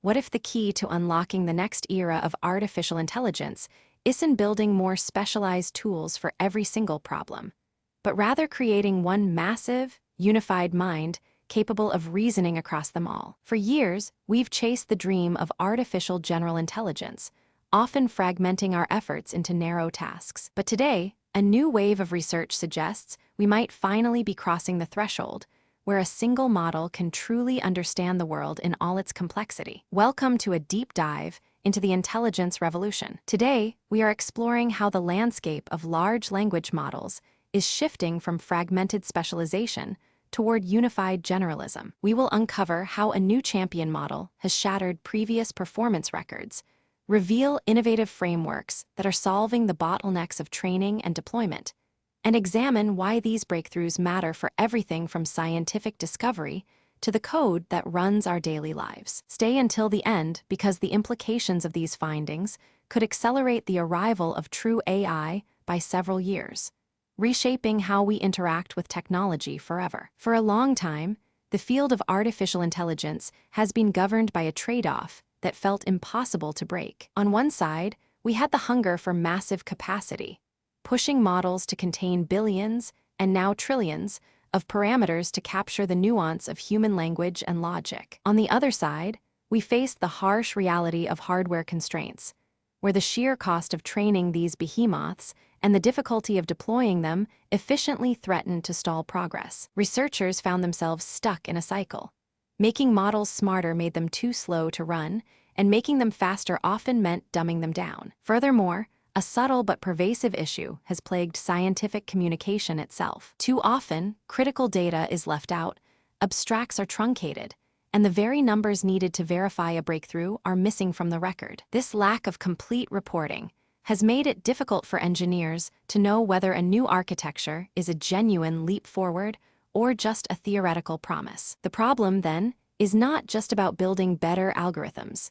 What if the key to unlocking the next era of artificial intelligence isn't building more specialized tools for every single problem, but rather creating one massive, unified mind capable of reasoning across them all? For years, we've chased the dream of artificial general intelligence, often fragmenting our efforts into narrow tasks. But today, a new wave of research suggests we might finally be crossing the threshold where a single model can truly understand the world in all its complexity. Welcome to a deep dive into the intelligence revolution. Today, we are exploring how the landscape of large language models is shifting from fragmented specialization toward unified generalism. We will uncover how a new champion model has shattered previous performance records, reveal innovative frameworks that are solving the bottlenecks of training and deployment, and examine why these breakthroughs matter for everything from scientific discovery to the code that runs our daily lives. Stay until the end because the implications of these findings could accelerate the arrival of true AI by several years, reshaping how we interact with technology forever. For a long time, the field of artificial intelligence has been governed by a trade-off that felt impossible to break. On one side, we had the hunger for massive capacity, pushing models to contain billions, and now trillions, of parameters to capture the nuance of human language and logic. On the other side, we faced the harsh reality of hardware constraints, where the sheer cost of training these behemoths and the difficulty of deploying them efficiently threatened to stall progress. Researchers found themselves stuck in a cycle. Making models smarter made them too slow to run, and making them faster often meant dumbing them down. Furthermore, a subtle but pervasive issue has plagued scientific communication itself. Too often, critical data is left out, abstracts are truncated, and the very numbers needed to verify a breakthrough are missing from the record. This lack of complete reporting has made it difficult for engineers to know whether a new architecture is a genuine leap forward or just a theoretical promise. The problem, then, is not just about building better algorithms.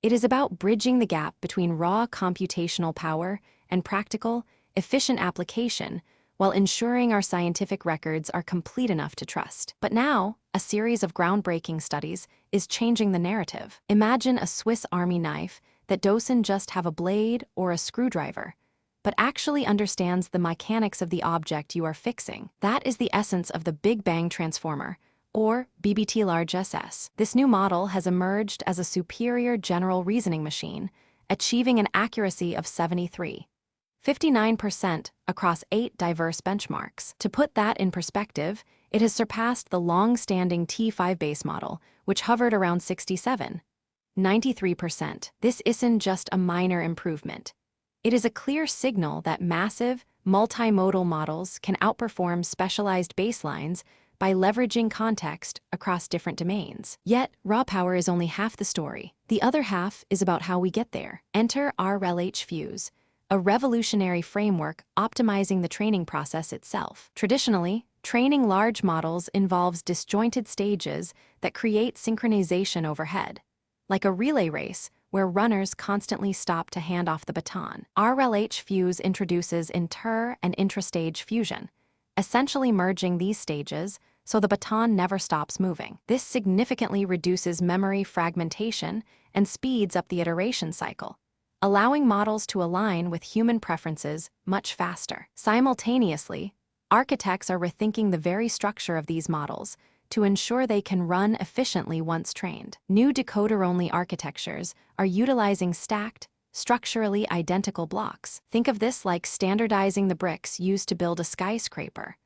It is about bridging the gap between raw computational power and practical, efficient application while ensuring our scientific records are complete enough to trust. But now, a series of groundbreaking studies is changing the narrative. Imagine a Swiss Army knife that doesn't just have a blade or a screwdriver, but actually understands the mechanics of the object you are fixing. That is the essence of the Big Bang Transformer, or BBT-large-SS. This new model has emerged as a superior general reasoning machine, achieving an accuracy of 73.59% across 8 diverse benchmarks. To put that in perspective, it has surpassed the long-standing T5 base model, which hovered around 67.93%. This isn't just a minor improvement. It is a clear signal that massive, multimodal models can outperform specialized baselines by leveraging context across different domains. Yet, raw power is only half the story. The other half is about how we get there. Enter RLH Fuse, a revolutionary framework optimizing the training process itself. Traditionally, training large models involves disjointed stages that create synchronization overhead, like a relay race where runners constantly stop to hand off the baton. RLH Fuse introduces inter- and intrastage fusion, essentially merging these stages so the baton never stops moving. This significantly reduces memory fragmentation and speeds up the iteration cycle, allowing models to align with human preferences much faster. Simultaneously, architects are rethinking the very structure of these models to ensure they can run efficiently once trained. New decoder-only architectures are utilizing stacked, structurally identical blocks. Think of this like standardizing the bricks used to build a skyscraper.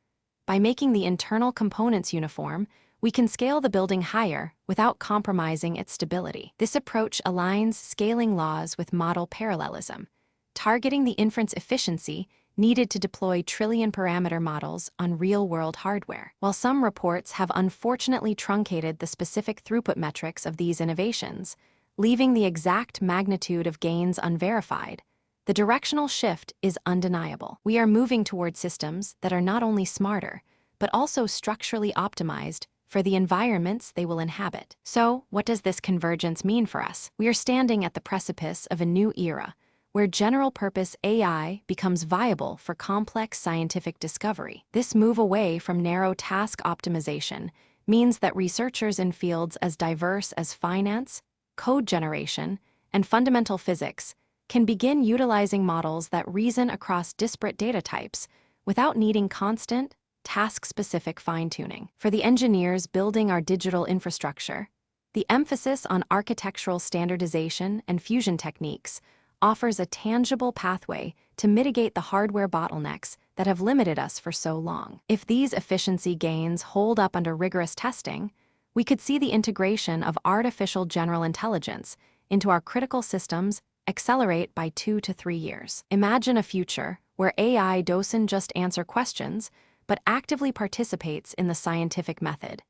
By making the internal components uniform, we can scale the building higher without compromising its stability. This approach aligns scaling laws with model parallelism, targeting the inference efficiency needed to deploy trillion-parameter models on real-world hardware. While some reports have unfortunately truncated the specific throughput metrics of these innovations, leaving the exact magnitude of gains unverified, the directional shift is undeniable. We are moving toward systems that are not only smarter, but also structurally optimized for the environments they will inhabit. So, what does this convergence mean for us? We are standing at the precipice of a new era, where general-purpose AI becomes viable for complex scientific discovery. This move away from narrow task optimization means that researchers in fields as diverse as finance, code generation, and fundamental physics, can begin utilizing models that reason across disparate data types without needing constant, task-specific fine-tuning. For the engineers building our digital infrastructure, the emphasis on architectural standardization and fusion techniques offers a tangible pathway to mitigate the hardware bottlenecks that have limited us for so long. If these efficiency gains hold up under rigorous testing, we could see the integration of artificial general intelligence into our critical systems accelerate by 2 to 3 years. Imagine a future where AI doesn't just answer questions, but actively participates in the scientific method,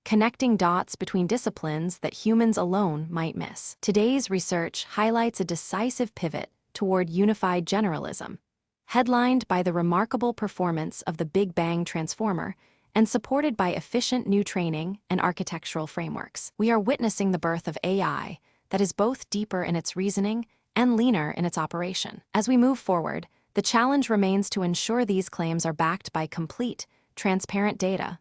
connecting dots between disciplines that humans alone might miss. Today's research highlights a decisive pivot toward unified generalism, headlined by the remarkable performance of the Big Bang transformer and supported by efficient new training and architectural frameworks. We are witnessing the birth of AI that is both deeper in its reasoning and leaner in its operation. As we move forward, the challenge remains to ensure these claims are backed by complete, transparent data.